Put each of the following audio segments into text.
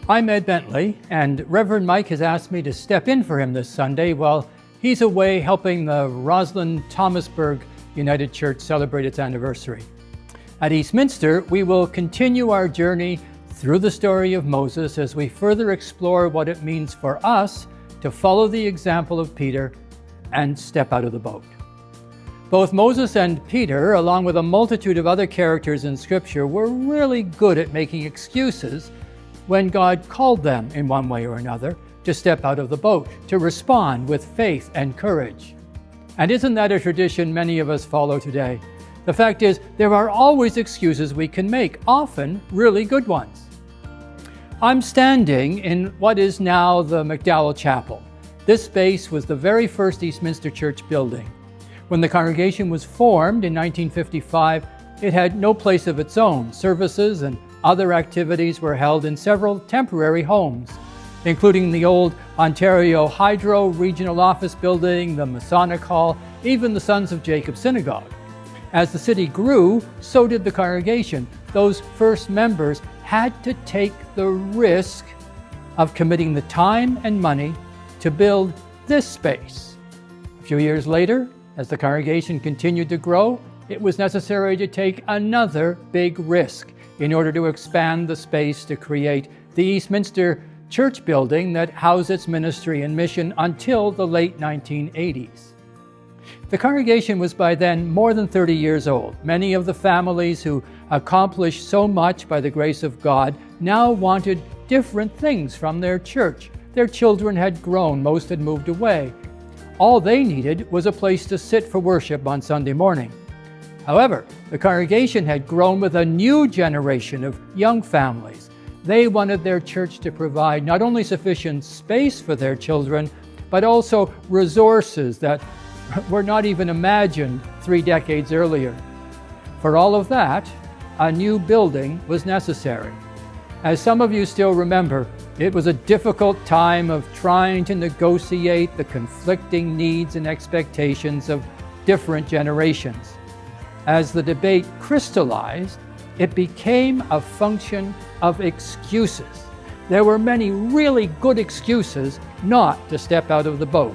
I'm Ed Bentley, and Reverend Mike has asked me to step in for him this Sunday while he's away helping the Roslyn Thomasburg United Church celebrate its anniversary. At Eastminster, we will continue our journey through the story of Moses as we further explore what it means for us to follow the example of Peter and step out of the boat. Both Moses and Peter, along with a multitude of other characters in Scripture, were really good at making excuses when God called them in one way or another to step out of the boat, to respond with faith and courage. And isn't that a tradition many of us follow today? The fact is, there are always excuses we can make, often really good ones. I'm standing in what is now the McDowell Chapel. This space was the very first Eastminster Church building. When the congregation was formed in 1955, it had no place of its own. Services and other activities were held in several temporary homes, including the old Ontario Hydro Regional Office Building, the Masonic Hall, even the Sons of Jacob Synagogue. As the city grew, so did the congregation. Those first members had to take the risk of committing the time and money to build this space. A few years later, as the congregation continued to grow, it was necessary to take another big risk in order to expand the space to create the Eastminster Church building that housed its ministry and mission until the late 1980s. The congregation was by then more than 30 years old. Many of the families who accomplished so much by the grace of God now wanted different things from their church. Their children had grown, most had moved away. All they needed was a place to sit for worship on Sunday morning. However, the congregation had grown with a new generation of young families. They wanted their church to provide not only sufficient space for their children, but also resources that were not even imagined 3 decades earlier. For all of that, a new building was necessary. As some of you still remember, it was a difficult time of trying to negotiate the conflicting needs and expectations of different generations. As the debate crystallized, it became a function of excuses. There were many really good excuses not to step out of the boat.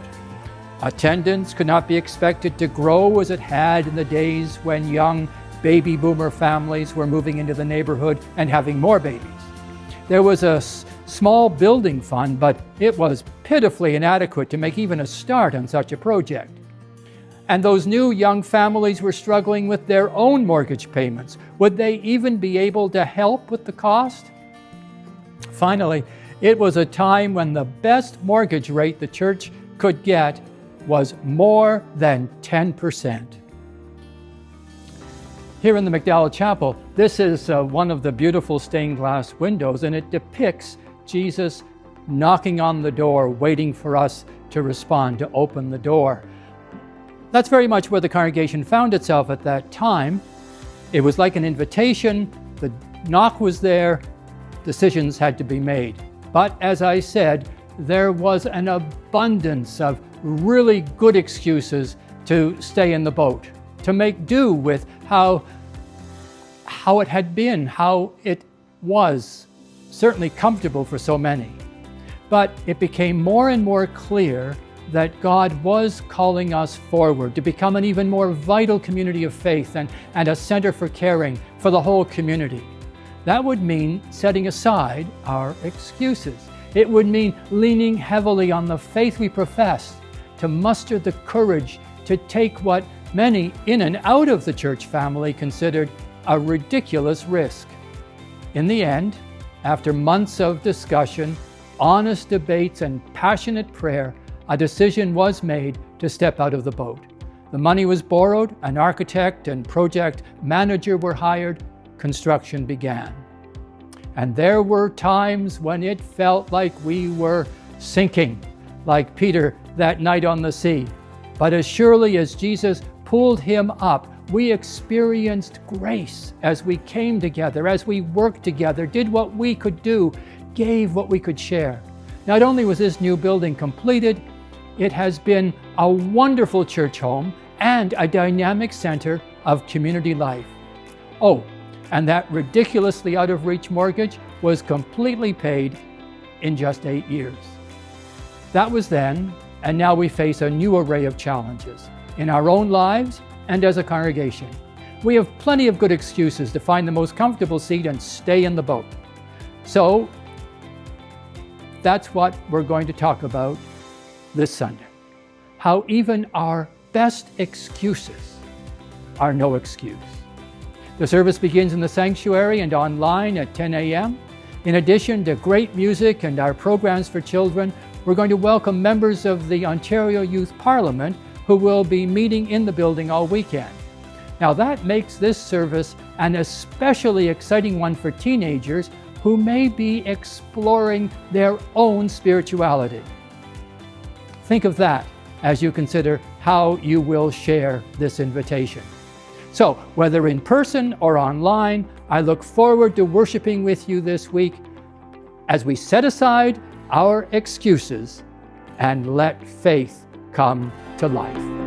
Attendance could not be expected to grow as it had in the days when young baby boomer families were moving into the neighborhood and having more babies. There was a small building fund, but it was pitifully inadequate to make even a start on such a project. And those new young families were struggling with their own mortgage payments. Would they even be able to help with the cost? Finally, it was a time when the best mortgage rate the church could get was more than 10%. Here in the McDowell Chapel, this is one of the beautiful stained glass windows, and it depicts Jesus knocking on the door, waiting for us to respond, to open the door. That's very much where the congregation found itself at that time. It was like an invitation, the knock was there, decisions had to be made. But as I said, there was an abundance of really good excuses to stay in the boat, to make do with how it had been, how it was certainly comfortable for so many. But it became more and more clear that God was calling us forward to become an even more vital community of faith and a center for caring for the whole community. That would mean setting aside our excuses. It would mean leaning heavily on the faith we profess, to muster the courage to take what many in and out of the church family considered a ridiculous risk. In the end, after months of discussion, honest debates, and passionate prayer, a decision was made to step out of the boat. The money was borrowed, an architect and project manager were hired, construction began. And there were times when it felt like we were sinking, like Peter that night on the sea. But as surely as Jesus pulled him up, we experienced grace as we came together, as we worked together, did what we could do, gave what we could share. Not only was this new building completed, it has been a wonderful church home and a dynamic center of community life. Oh, and that ridiculously out-of-reach mortgage was completely paid in just 8 years. That was then, and now we face a new array of challenges in our own lives and as a congregation. We have plenty of good excuses to find the most comfortable seat and stay in the boat. So that's what we're going to talk about this Sunday. How even our best excuses are no excuse. The service begins in the sanctuary and online at 10 a.m. In addition to great music and our programs for children, we're going to welcome members of the Ontario Youth Parliament who will be meeting in the building all weekend. Now that makes this service an especially exciting one for teenagers who may be exploring their own spirituality. Think of that as you consider how you will share this invitation. So, whether in person or online, I look forward to worshiping with you this week as we set aside our excuses and let faith come to life.